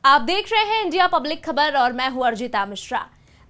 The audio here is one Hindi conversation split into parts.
आप देख रहे हैं इंडिया पब्लिक खबर और मैं हूं अर्जिता मिश्रा।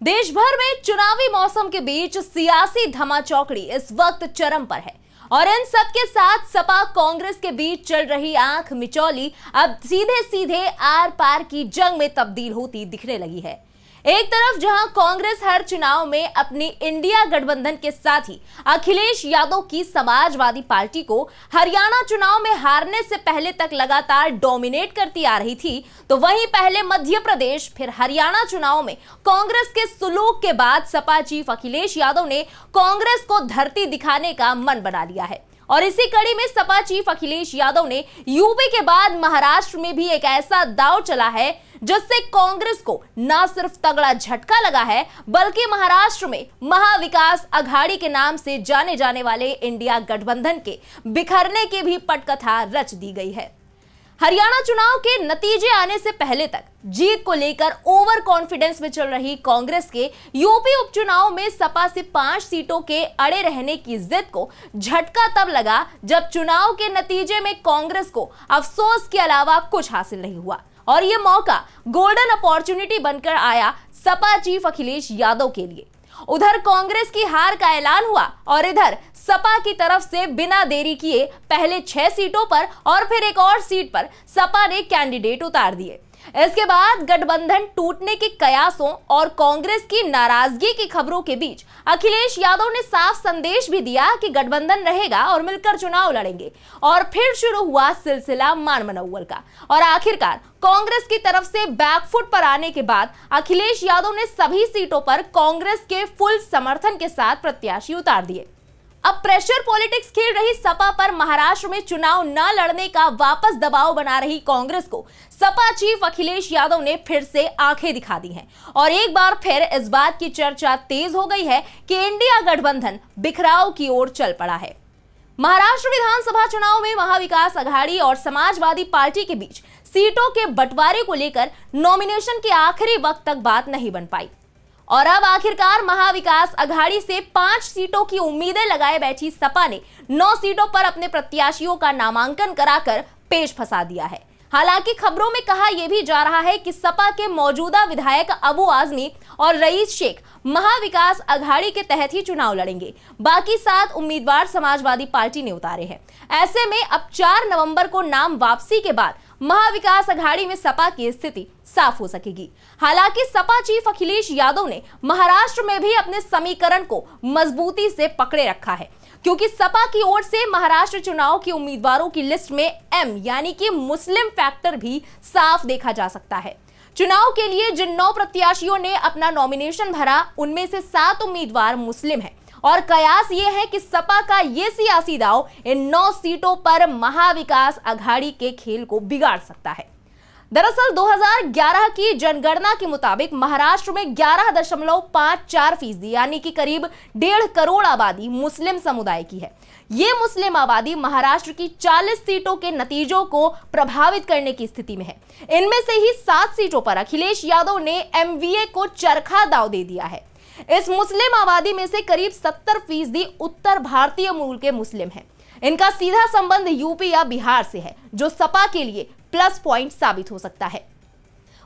देश भर में चुनावी मौसम के बीच सियासी धमाचौकड़ी इस वक्त चरम पर है और इन सब के साथ सपा कांग्रेस के बीच चल रही आंख मिचौली अब सीधे सीधे आर पार की जंग में तब्दील होती दिखने लगी है। एक तरफ जहां कांग्रेस हर चुनाव में अपनी इंडिया गठबंधन के साथ ही अखिलेश यादव की समाजवादी पार्टी को हरियाणा चुनाव में हारने से पहले तक लगातार डोमिनेट करती आ रही थी, तो वहीं पहले मध्य प्रदेश फिर हरियाणा चुनाव में कांग्रेस के सुलूक के बाद सपा चीफ अखिलेश यादव ने कांग्रेस को धरती दिखाने का मन बना लिया है। और इसी कड़ी में सपा चीफ अखिलेश यादव ने यूपी के बाद महाराष्ट्र में भी एक ऐसा दांव चला है जिससे कांग्रेस को न सिर्फ तगड़ा झटका लगा है बल्कि महाराष्ट्र में महाविकास अघाड़ी के नाम से जाने जाने वाले इंडिया गठबंधन के बिखरने की भी पटकथा रच दी गई है। हरियाणा चुनाव के नतीजे आने से पहले तक जीत को लेकर ओवर कॉन्फिडेंस में चल रही कांग्रेस के यूपी उपचुनाव में सपा से 5 सीटों के अड़े रहने की जिद को झटका तब लगा जब चुनाव के नतीजे में कांग्रेस को अफसोस के अलावा कुछ हासिल नहीं हुआ और यह मौका गोल्डन अपॉर्चुनिटी बनकर आया सपा चीफ अखिलेश यादव के लिए। उधर कांग्रेस की हार का ऐलान हुआ और इधर सपा की तरफ से बिना देरी किए पहले 6 सीटों पर और फिर एक और सीट पर सपा ने कैंडिडेट उतार दिए। इसके बाद गठबंधन टूटने के कयासों और कांग्रेस की नाराजगी की खबरों के बीच अखिलेश यादव ने साफ संदेश भी दिया कि गठबंधन रहेगा और मिलकर चुनाव लड़ेंगे और फिर शुरू हुआ सिलसिला मान मनौवल का। और आखिरकार कांग्रेस की तरफ से बैकफुट पर आने के बाद अखिलेश यादव ने सभी सीटों पर कांग्रेस के फुल समर्थन के साथ प्रत्याशी उतार दिए। अब प्रेशर पॉलिटिक्स खेल रही सपा पर महाराष्ट्र में चुनाव न लड़ने का वापस दबाव बना रही कांग्रेस को सपा चीफ अखिलेश यादव ने फिर से आंखें दिखा दी हैं और एक बार फिर इस बात की चर्चा तेज हो गई है कि इंडिया गठबंधन बिखराव की ओर चल पड़ा है। महाराष्ट्र विधानसभा चुनाव में महाविकास अघाड़ी और समाजवादी पार्टी के बीच सीटों के बंटवारे को लेकर नॉमिनेशन के आखिरी वक्त तक बात नहीं बन पाई और अब आखिरकार महाविकास अघाड़ी से 5 सीटों की उम्मीदें लगाए बैठी सपा ने 9 सीटों पर अपने प्रत्याशियों का नामांकन कराकर पेश फंसा दिया है। हालांकि खबरों में कहा यह भी जा रहा है कि सपा के मौजूदा विधायक अबू आजमी और रईस शेख महाविकास अघाड़ी के तहत ही चुनाव लड़ेंगे। बाकी 7 उम्मीदवार समाजवादी पार्टी ने उतारे हैं। ऐसे में अब 4 नवंबर को नाम वापसी के बाद महाविकास अघाड़ी में सपा की स्थिति साफ हो सकेगी। हालांकि सपा चीफ अखिलेश यादव ने महाराष्ट्र में भी अपने समीकरण को मजबूती से पकड़े रखा है, क्योंकि सपा की ओर से महाराष्ट्र चुनाव के उम्मीदवारों की लिस्ट में एम यानी कि मुस्लिम फैक्टर भी साफ देखा जा सकता है। चुनाव के लिए जिन 9 प्रत्याशियों ने अपना नॉमिनेशन भरा उनमें से 7 उम्मीदवार मुस्लिम हैं और कयास ये है कि सपा का ये सियासी दांव इन 9 सीटों पर महाविकास अघाड़ी के खेल को बिगाड़ सकता है। दरअसल 2011 की जनगणना के मुताबिक महाराष्ट्र में 11.54% यानी कि करीब 1.5 करोड़ आबादी मुस्लिम समुदाय की है। ये मुस्लिम आबादी महाराष्ट्र की 40 सीटों के नतीजों को प्रभावित करने की स्थिति में है। इनमें से ही 7 सीटों पर अखिलेश यादव ने एमवीए को चरखा दांव दे दिया है। इस मुस्लिम आबादी में से करीब 70% उत्तर भारतीय मूल के मुस्लिम हैं। इनका सीधा संबंध यूपी या बिहार से है, जो सपा के लिए प्लस पॉइंट साबित हो सकता है।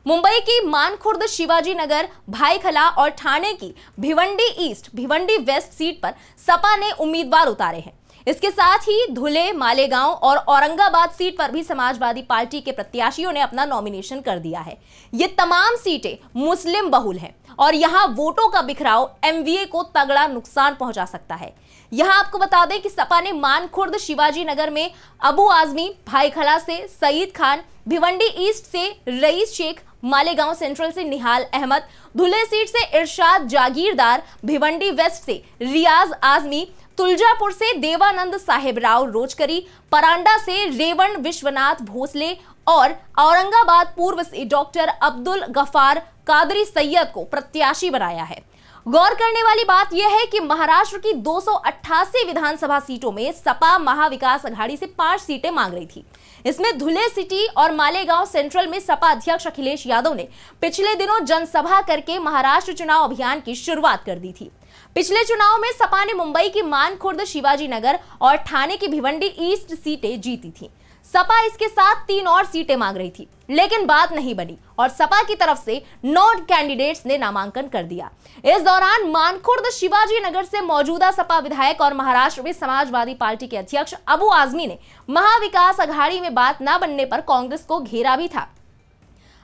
मुंबई की मानखुर्द, शिवाजी नगर, भाईखला और ठाणे की Bhiwandi east, Bhiwandi waste seat पर सपा ने उम्मीदवार उतारे हैं। इसके साथ ही धुले, मालेगांव और औरंगाबाद सीट पर भी समाजवादी पार्टी के प्रत्याशियों ने अपना नॉमिनेशन कर दिया है। ये तमाम सीटें मुस्लिम बहुल हैं और यहां वोटों का बिखराव एमवीए को तगड़ा नुकसान पहुंचा सकता है। यहां आपको बता दें कि सपा ने मानखुर्द, शिवाजी नगर में अबू आजमी, भाईखला से सईद खान, भिवंडी ईस्ट से रईस शेख, मालेगांव सेंट्रल से निहाल अहमद, धुले सीट से इरशाद जागीरदार, भिवंडी वेस्ट से रियाज आजमी, तुलजापुर से देवानंद साहेब राव रोजकरी, परांडा से रेवण विश्वनाथ भोसले और औरंगाबाद पूर्व से डॉक्टर अब्दुल गफार कादरी सैयद को प्रत्याशी बनाया है। गौर करने वाली बात यह है कि महाराष्ट्र की 288 विधानसभा सीटों में सपा महाविकास अघाड़ी से 5 सीटें मांग रही थी। इसमें धुले सिटी और मालेगांव सेंट्रल में सपा अध्यक्ष अखिलेश यादव ने पिछले दिनों जनसभा करके महाराष्ट्र चुनाव अभियान की शुरुआत कर दी थी। पिछले चुनाव में सपा ने मुंबई की मानखुर्द, शिवाजी नगर और ठाणे की भिवंडी ईस्ट सीटें जीती थी। सपा इसके साथ 3 और सीटें मांग रही थी, लेकिन बात नहीं बनी और सपा की तरफ से 9 कैंडिडेट्स ने नामांकन कर दिया। इस दौरान मानखुर्द, शिवाजी नगर से मौजूदा सपा विधायक और महाराष्ट्र में समाजवादी पार्टी के अध्यक्ष अबू आजमी ने महाविकास अघाड़ी में बात न बनने पर कांग्रेस को घेरा भी था।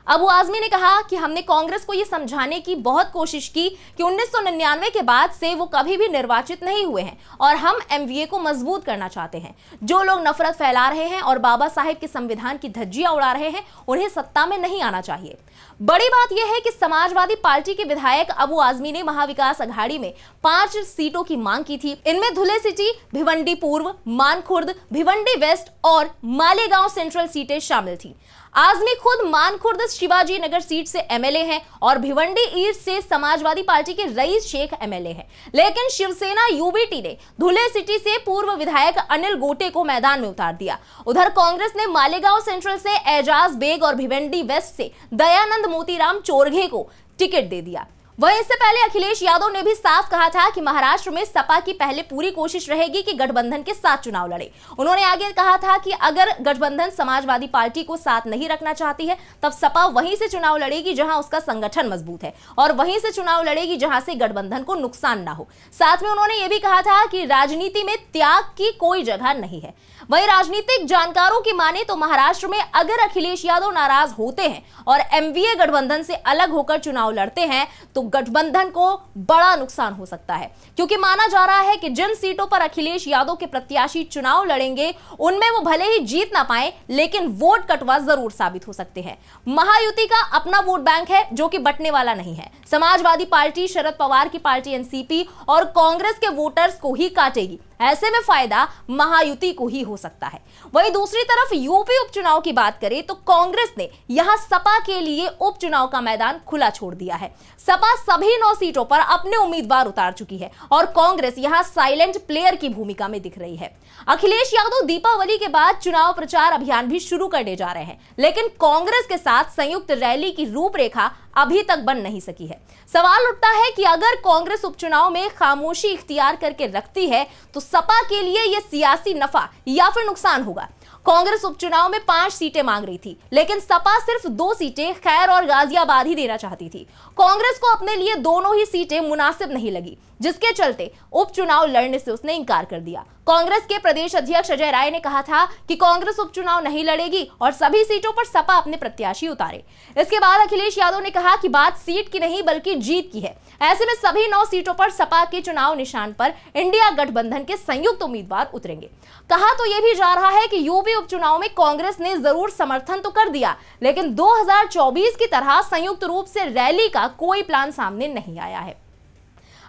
अबू आजमी ने कहा कि हमने कांग्रेस को यह समझाने की बहुत कोशिश की कि 1999 के बाद से वो कभी भी निर्वाचित नहीं हुए हैं और हम एमवीए को मजबूत करना चाहते हैं। जो लोग नफरत फैला रहे हैं और बाबा साहेब के संविधान की धज्जियां उड़ा रहे हैं, उन्हें सत्ता में नहीं आना चाहिए। बड़ी बात यह है कि समाजवादी पार्टी के विधायक अबू आजमी ने महाविकास अघाड़ी में 5 सीटों की मांग की थी। इनमें धुले सिटी, भिवंडी पूर्व, मानखुर्द, भिवंडी वेस्ट और मालेगांव सेंट्रल सीटें शामिल थी। आजमी खुद मानखुर्द शिवाजी नगर सीट से एमएलए हैं और भिवंडी ईस्ट से समाजवादी पार्टी के रईस शेख एमएलए हैं। लेकिन शिवसेना यूबीटी ने धुले सिटी से पूर्व विधायक अनिल गोटे को मैदान में उतार दिया। उधर कांग्रेस ने मालेगांव सेंट्रल से एजाज बेग और भिवंडी वेस्ट से दयानंद मोतीराम चोरघे को टिकट दे दिया। वहीं इससे पहले अखिलेश यादव ने भी साफ कहा था कि महाराष्ट्र में सपा की पहले पूरी कोशिश रहेगी कि गठबंधन के साथ चुनाव लड़े। उन्होंने आगे कहा था कि अगर गठबंधन समाजवादी पार्टी को साथ नहीं रखना चाहती है, तब सपा वहीं से चुनाव लड़ेगी जहां उसका संगठन मजबूत है और वहीं से चुनाव लड़ेगी जहां से गठबंधन को नुकसान ना हो। साथ में उन्होंने यह भी कहा था कि राजनीति में त्याग की कोई जगह नहीं है। वहीं राजनीतिक जानकारों की माने तो महाराष्ट्र में अगर अखिलेश यादव नाराज होते हैं और एमवीए गठबंधन से अलग होकर चुनाव लड़ते हैं तो गठबंधन को बड़ा नुकसान हो सकता है, क्योंकि माना जा रहा है कि जिन सीटों पर अखिलेश यादव के प्रत्याशी चुनाव लड़ेंगे उनमें वो भले ही जीत ना पाए, लेकिन वोट कटवा जरूर साबित हो सकते हैं। महायुति का अपना वोट बैंक है जो कि बंटने वाला नहीं है। समाजवादी पार्टी, शरद पवार की पार्टी एनसीपी और कांग्रेस के वोटर्स को ही काटेगी। ऐसे में फायदा महायुति को ही हो सकता है। वहीं दूसरी तरफ यूपी उपचुनाव की बात करें तो कांग्रेस ने यहां सपा के लिए उपचुनाव का मैदान खुला छोड़ दिया है। सपा सभी 9 सीटों पर अपने उम्मीदवार उतार चुकी है और कांग्रेस यहां साइलेंट प्लेयर की भूमिका में दिख रही है। अखिलेश यादव दीपावली के बाद चुनाव प्रचार अभियान भी शुरू करने जा रहे हैं, लेकिन कांग्रेस के साथ संयुक्त रैली की रूपरेखा अभी तक बन नहीं सकी है। सवाल उठता है कि अगर कांग्रेस उपचुनाव में खामोशी इख्तियार करके रखती है तो सपा के लिए यह सियासी नफा या फिर नुकसान होगा। कांग्रेस उपचुनाव में 5 सीटें मांग रही थी, लेकिन सपा सिर्फ 2 सीटें खैर और गाजियाबाद ही देना चाहती थी। कांग्रेस को अपने लिए दोनों ही सीटें मुनासिब नहीं लगी, जिसके चलते उपचुनाव लड़ने से उसने इंकार कर दिया। कांग्रेस के प्रदेश अध्यक्ष अजय राय ने कहा था कि कांग्रेस उपचुनाव नहीं लड़ेगी और सभी सीटों पर सपा अपने प्रत्याशी उतारे। इसके बाद अखिलेश यादव ने कहा कि बात सीट की नहीं बल्कि जीत की है। ऐसे में सभी 9 सीटों पर सपा के चुनाव निशान पर इंडिया गठबंधन के संयुक्त उम्मीदवार उतरेंगे। कहा तो यह भी जा रहा है कि यूपी उपचुनाव में कांग्रेस ने जरूर समर्थन तो कर दिया, लेकिन 2024 की तरह संयुक्त रूप से रैली का कोई प्लान सामने नहीं आया है।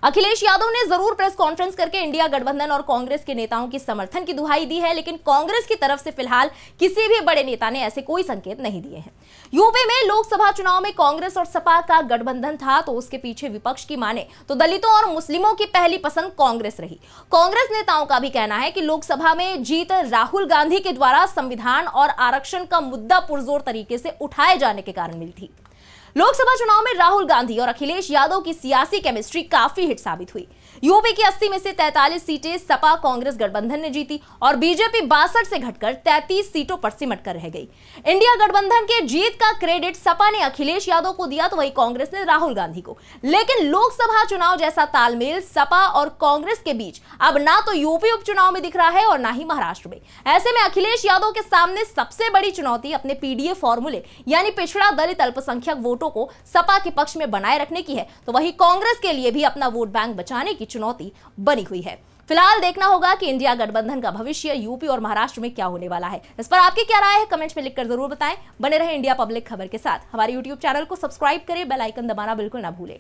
अखिलेश यादव ने जरूर प्रेस कॉन्फ्रेंस करके इंडिया गठबंधन और कांग्रेस के नेताओं की समर्थन की दुहाई दी है, लेकिन कांग्रेस की तरफ से फिलहाल किसी भी बड़े नेता ने ऐसे कोई संकेत नहीं दिए हैं। यूपी में लोकसभा चुनाव में कांग्रेस और सपा का गठबंधन था तो उसके पीछे विपक्ष की माने तो दलितों और मुस्लिमों की पहली पसंद कांग्रेस रही। कांग्रेस नेताओं का भी कहना है कि लोकसभा में जीत राहुल गांधी के द्वारा संविधान और आरक्षण का मुद्दा पुरजोर तरीके से उठाए जाने के कारण मिली थी। लोकसभा चुनाव में राहुल गांधी और अखिलेश यादव की सियासी केमिस्ट्री काफी हिट साबित हुई। यूपी की 80 में से 43 सीटें सपा कांग्रेस गठबंधन ने जीती और बीजेपी 62 से घटकर 33 सीटों पर सिमट कर रह गई। इंडिया गठबंधन के जीत का क्रेडिट सपा ने अखिलेश यादव को दिया तो वही कांग्रेस ने राहुल गांधी को। लेकिन लोकसभा चुनाव जैसा तालमेल सपा और कांग्रेस के बीच अब ना तो यूपी उपचुनाव में दिख रहा है और ना ही महाराष्ट्र में। ऐसे में अखिलेश यादव के सामने सबसे बड़ी चुनौती अपने पीडीए फॉर्मूले यानी पिछड़ा दलित अल्पसंख्यक वोटों को सपा के पक्ष में बनाए रखने की है, तो वही कांग्रेस के लिए भी अपना वोट बैंक बचाने की चुनौती बनी हुई है। फिलहाल देखना होगा कि इंडिया गठबंधन का भविष्य यूपी और महाराष्ट्र में क्या होने वाला है। इस पर आपकी क्या राय है, कमेंट्स में लिखकर जरूर बताएं। बने रहे इंडिया पब्लिक खबर के साथ। हमारे यूट्यूब चैनल को सब्सक्राइब करें, बेल आइकन दबाना बिल्कुल ना भूलें।